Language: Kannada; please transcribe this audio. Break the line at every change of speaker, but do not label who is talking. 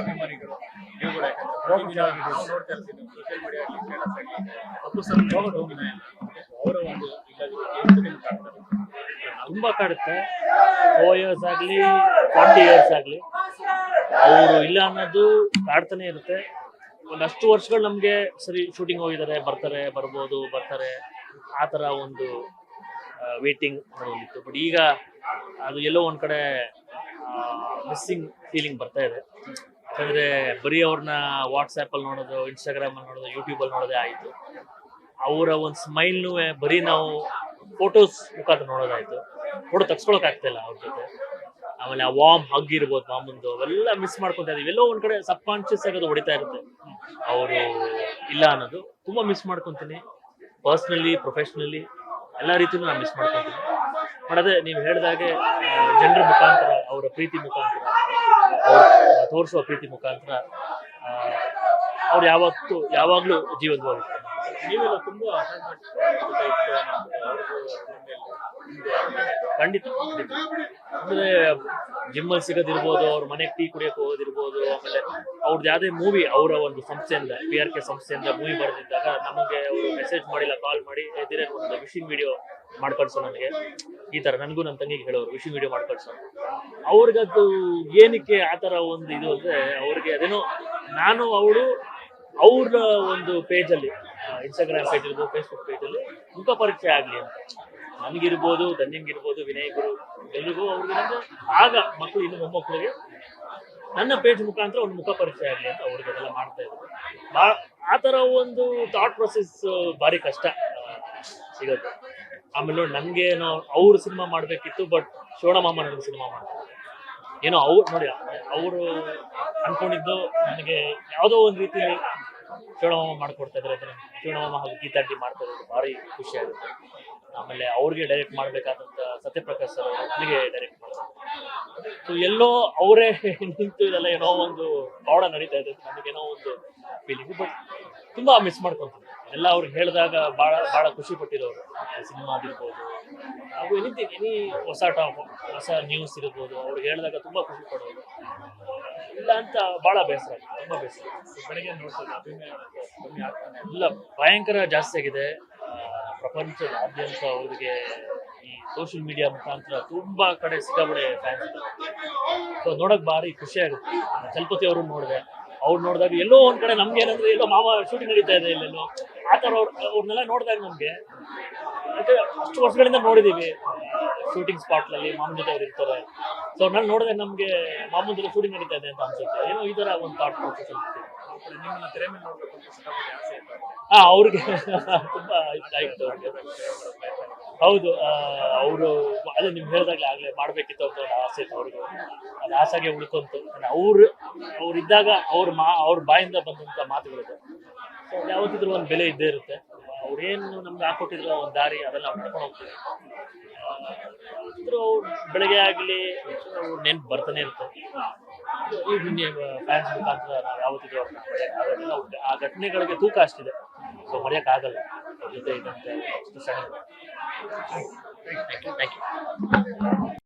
ಅಭಿಮಾನಿಗಳು ನೀವು ಕೂಡ ನಾವು ನೋಡ್ತಾ ಇರ್ತೀವಿ ಸೋಷಿಯಲ್ ಮೀಡಿಯಾ ಆಗಲಿ ಸ್ಟೇಟಸ್ ಆಗಲಿ ಅಪ್ಪು ಸರ್ ಅವರ ಒಂದು ಇಲ್ಲದಿರೋ ಎಷ್ಟು ನಿಮ್ಗೆ ಕಾಡ್ತಾರೆ?
ತುಂಬಾ ಕಾಡುತ್ತೆ. 4 years ಆಗಲಿ 40 years ಆಗಲಿ ಅವರು ಇಲ್ಲ ಅನ್ನೋದು ಕಾಡ್ತಾನೆ ಇರುತ್ತೆ. ಒಂದಷ್ಟು ವರ್ಷಗಳು ನಮಗೆ ಸರಿ ಶೂಟಿಂಗ್ ಹೋಗಿದ್ದಾರೆ, ಬರ್ತಾರೆ ಆ ಥರ ಒಂದು ವೇಟಿಂಗ್ ಅನ್ನೋದಿತ್ತು. ಬಟ್ ಈಗ ಅದು ಎಲ್ಲೋ ಒಂದು ಕಡೆ ಮಿಸ್ಸಿಂಗ್ ಫೀಲಿಂಗ್ ಬರ್ತಾ ಇದೆ. ಯಾಕಂದರೆ ಬರೀ ಅವ್ರನ್ನ ವಾಟ್ಸಪ್ಪಲ್ಲಿ ನೋಡೋದು, ಇನ್ಸ್ಟಾಗ್ರಾಮಲ್ಲಿ ನೋಡೋದು, ಯೂಟ್ಯೂಬಲ್ಲಿ ನೋಡೋದೇ ಆಯಿತು. ಅವರ ಒಂದು ಸ್ಮೈಲ್ನೂ ಬರೀ ನಾವು ಫೋಟೋಸ್ ಮುಖಾಂತರ ನೋಡೋದಾಯಿತು. ಫೋಟೋ ತಗ್ಸ್ಕೊಳಕ್ಕಾಗ್ತಾಯಿಲ್ಲ ಅವ್ರ ಜೊತೆ. ಆಮೇಲೆ ಆ ವಾರ್ಮ್ ಹಗ್ ಇರ್ಬೋದು ಮಾಮೂಂದು, ಅವೆಲ್ಲ ಮಿಸ್ ಮಾಡ್ಕೊತಾ ಇದೀವಿ. ಎಲ್ಲೋ ಒಂದು ಕಡೆ ಸಬ್ ಕಾನ್ಷಿಯಸ್ ಆಗಿ ಅದು ಹೊಡಿತಾ ಇರುತ್ತೆ ಅವರು ಇಲ್ಲ ಅನ್ನೋದು. ತುಂಬ ಮಿಸ್ ಮಾಡ್ಕೊತೀನಿ, ಪರ್ಸ್ನಲಿ ಪ್ರೊಫೆಷ್ನಲಿ ಎಲ್ಲ ರೀತಿಯೂ ನಾನು ಮಿಸ್ ಮಾಡ್ಕೊತೀನಿ. ಬಟ್ ಅದೇ ನೀವು ಹೇಳಿದಾಗೆ ಜನರ ಮುಖಾಂತರ, ಅವರ ಪ್ರೀತಿ ಮುಖಾಂತರ, ಅವ್ರು ತೋರಿಸುವ ಪ್ರೀತಿ ಮುಖಾಂತರ ಅವ್ರು ಯಾವಾಗಲೂ ಜೀವಂತವಾಗಿರ್ತಾರೆ.
ನೀವೆಲ್ಲ ತುಂಬಾ
ಖಂಡಿತ ಅಂದ್ರೆ ಜಿಮ್ಮಲ್ಲಿ ಸಿಗೋದಿರ್ಬೋದು, ಅವ್ರ ಮನೆಗೆ ಟೀ ಕುಡಿಯೋಕೆ ಹೋಗೋದಿರ್ಬೋದು, ಆಮೇಲೆ ಅವ್ರದ್ದು ಯಾವುದೇ ಮೂವಿ ಅವರ ಒಂದು ಸಂಸ್ಥೆಯಿಂದ PRK ಸಂಸ್ಥೆಯಿಂದ ಮೂವಿ ಬರೆದಿದ್ದಾಗ ನಮಗೆ ಅವರು ಮೆಸೇಜ್ ಮಾಡಿಲ್ಲ, ಕಾಲ್ ಮಾಡಿ ಎದಿರೇ ಒಂದು ವಿಶಿಂಗ್ ವಿಡಿಯೋ ಮಾಡ್ಕೊಳ್ಸೋ ನನಗೆ ಈ ಥರ. ನನಗೂ ನನ್ನ ತಂಗಿಗೆ ಹೇಳೋರು ವಿಶಿಂಗ್ ವಿಡಿಯೋ ಮಾಡ್ಕೊಳ್ಸೋ. ಅವ್ರಿಗದು ಏನಕ್ಕೆ ಆ ಥರ ಒಂದು ಇದು ಅಂದರೆ ಅವ್ರಿಗೆ ಅದೇನೋ ನಾನು ಅವ್ರ ಒಂದು ಪೇಜಲ್ಲಿ, ಇನ್ಸ್ಟಾಗ್ರಾಮ್ ಪೇಜ್ ಇರ್ಬೋದು, ಫೇಸ್ಬುಕ್ ಪೇಜಲ್ಲಿ ಮುಖ ಪರಿಚಯ ಆಗಲಿ ಅಂತ. ನನಗಿರ್ಬೋದು, ಧನ್ಯಂಗಿರ್ಬೋದು, ವಿನಯ್ ಗುರು ಎಲ್ರಿಗೂ ಅವ್ರಿಗೆ ಆಗ ಮಕ್ಕಳು ಇನ್ನು ಮೊಮ್ಮಕ್ಕಳಿಗೆ ನನ್ನ ಪೇಜ್ ಮುಖಾಂತರ ಒಂದು ಮುಖ ಪರಿಚಯ ಆಗಲಿ ಅಂತ ಅವ್ರಿಗೆ ಅದೆಲ್ಲ ಮಾಡ್ತಾ ಇದ್ರು. ಆ ಥರ ಒಂದು ಥಾಟ್ ಪ್ರೊಸೆಸ್ ಭಾರಿ ಕಷ್ಟ ಸಿಗೋದು. ಆಮೇಲೆ ನೋಡಿ ನನಗೇನೋ ಅವ್ರು ಸಿನಿಮಾ ಮಾಡಬೇಕಿತ್ತು, ಬಟ್ ಶಿವಣ್ಣಮಾಮ ನನಗೆ ಸಿನಿಮಾ ಮಾಡ್ತಾರೆ. ಏನೋ ನೋಡಿ ಅವರು ಅನ್ಕೊಂಡಿದ್ದು ನನಗೆ ಯಾವುದೋ ಒಂದು ರೀತಿಯಲ್ಲಿ ಶಿವಣ್ಣಮಾಮ ಮಾಡ್ಕೊಡ್ತಾ ಇದ್ದಾರೆ. ಶಿವಣ್ಣಮಾಮ ಹಾಗೂ ಗೀತಾಂಟಿ ಮಾಡ್ತಾ ಇರೋದು ಭಾರಿ ಖುಷಿ ಆಗುತ್ತೆ. ಆಮೇಲೆ ಅವ್ರಿಗೆ ಡೈರೆಕ್ಟ್ ಮಾಡಬೇಕಾದಂಥ ಸತ್ಯಪ್ರಕಾಶ್ ಸರ್ ನನಗೆ ಡೈರೆಕ್ಟ್ ಮಾಡ್ತಾರೆ. ಸೊ ಎಲ್ಲೋ ಅವರೇ ನಿಂತು ಇದೆಲ್ಲ ಏನೋ ಒಂದು ಗೌಡ ನಡೀತಾ ಇದೆ, ನನಗೇನೋ ಒಂದು ಫೀಲಿಂಗ್. ಬಟ್ ತುಂಬ ಮಿಸ್ ಮಾಡ್ಕೊತೀನಿ. ಎಲ್ಲ ಅವ್ರಿಗೆ ಹೇಳಿದಾಗ ಭಾಳ ಖುಷಿ ಪಟ್ಟಿರೋರು. ಸಿನಿಮಾ ಆಗಿರ್ಬೋದು ಹಾಗೂ ಎನಿ ಹೊಸ ನ್ಯೂಸ್ ಇರ್ಬೋದು, ಅವ್ರಿಗೆ ಹೇಳಿದಾಗ ತುಂಬ ಖುಷಿ ಪಡೋದು. ಇಲ್ಲ ಅಂತ ಭಾಳ ಬೇಸರ ಆಗಿದೆ, ತುಂಬ ಬೇಸರ.
ಬೆಳಗ್ಗೆ ನೋಡ್ತಾರೆ ಅಭಿನಯ ಕಮ್ಮಿ ಆಗ್ತಾನೆ
ಇಲ್ಲ, ಭಯಂಕರ ಜಾಸ್ತಿ ಆಗಿದೆ. ಪ್ರಪಂಚದಾದ್ಯಂತ ಅವ್ರಿಗೆ ಈ ಸೋಷಿಯಲ್ ಮೀಡಿಯಾ ಮುಖಾಂತರ ತುಂಬಾ ಕಡೆ ಸಿಕ್ಕಾಬಡೆ ಫ್ಯಾನ್ಸ್ ಇದ್ದಾರೆ. ಸೊ ನೋಡಕ್ ಭಾರಿ ಖುಷಿ ಆಗುತ್ತೆ. ಚಲಪತಿ ಅವರು ನೋಡಿದೆ, ಅವ್ರು ನೋಡಿದಾಗ ಎಲ್ಲೋ ಒಂದ್ ಕಡೆ ನಮ್ಗೆ ಏನಂದ್ರೆ ಎಲ್ಲೋ ಮಾವ ಶೂಟಿಂಗ್ ನಡೀತಾ ಇದೆ ಇಲ್ಲೆಲ್ಲೋ ಆ ಥರ ಅವ್ರನ್ನೆಲ್ಲ ನೋಡಿದಾಗ ನಮ್ಗೆ ಮತ್ತೆ ಅಷ್ಟು ವರ್ಷಗಳಿಂದ ನೋಡಿದೀವಿ ಶೂಟಿಂಗ್ ಸ್ಪಾಟ್ನಲ್ಲಿ ಮಾಮೂನ್ ಜೊತೆ ಅವ್ರು ಇರ್ತಾರೆ. ಸೊ ಅವ್ರನ್ನೆಲ್ಲ ನೋಡಿದಾಗ ನಮ್ಗೆ ಮಾಮೂನ್ ಜೊತೆ ಶೂಟಿಂಗ್ ನಡೀತಾ ಇದೆ ಅಂತ ಅನ್ಸುತ್ತೆ. ಏನೋ ಈ ತರ ಒಂದು ಥಾಟ್ ಪ್ರೊಸೆಸ್ ಇರುತ್ತೆ.
ನಿಮ್ಮನ್ನ ತೆರೆ ಮೇಲೆ ನೋಡ್ಬೇಕು ಅಂತ ಸಿಕ್ಕಾಪಟ್ಟೆ ಆಸೆ ಇತ್ತು.
ಅವ್ರಿಗೆ ತುಂಬಾ ಇಷ್ಟ ಆಯ್ತು ಅವ್ರಿಗೆ. ಹೌದು, ಅವರು ಅದೇ ನಿಮ್ಗೆ ಹೇಳಿದಾಗಲೇ ಆಗಲೇ ಮಾಡಬೇಕಿತ್ತು ಅಂತ ಒಂದು ಆಸೆ ಇತ್ತು ಅವ್ರಿಗೆ. ಅದು ಆಸೆಗೆ ಉಳ್ಕೊಂತು. ಅವ್ರು ಇದ್ದಾಗ ಅವ್ರ ಬಾಯಿಂದ ಬಂದಂಥ ಮಾತುಗಳಿದೆ. ಸೊ ಯಾವತ್ತಿದ್ರೂ ಒಂದು ಬೆಲೆ ಇದ್ದೇ ಇರುತ್ತೆ. ಅವ್ರೇನು ನಮ್ಗೆ ಹಾಕೊಟ್ಟಿದ್ರು ಒಂದು ದಾರಿ, ಅದೆಲ್ಲ ನಾವು ನಡ್ಕೊಂಡು ಹೋಗ್ತೀವಿ. ಅವ್ರು ಬೆಳಗ್ಗೆ ಆಗಲಿ ಅವ್ರು ನೆನ್ಪು ಬರ್ತಾನೆ ಇರುತ್ತೆ. ಈ ಫ್ಯಾನ್ಸ್ ಮುಖಾಂತರ ನಾವು ಯಾವತ್ತಿದ್ರು ಅವ್ರನ್ನ ಮರೆಯೋಕ್ಕಾಗೋದಿಲ್ಲ. ಆ ಘಟನೆಗಳಿಗೆ ತೂಕ ಅಷ್ಟಿದೆ. ಸೊ ಮರೆಯೋಕ್ಕಾಗಲ್ಲ ಅವ್ರ ಜೊತೆ ಇದ್ದಂತೆ. Thank you.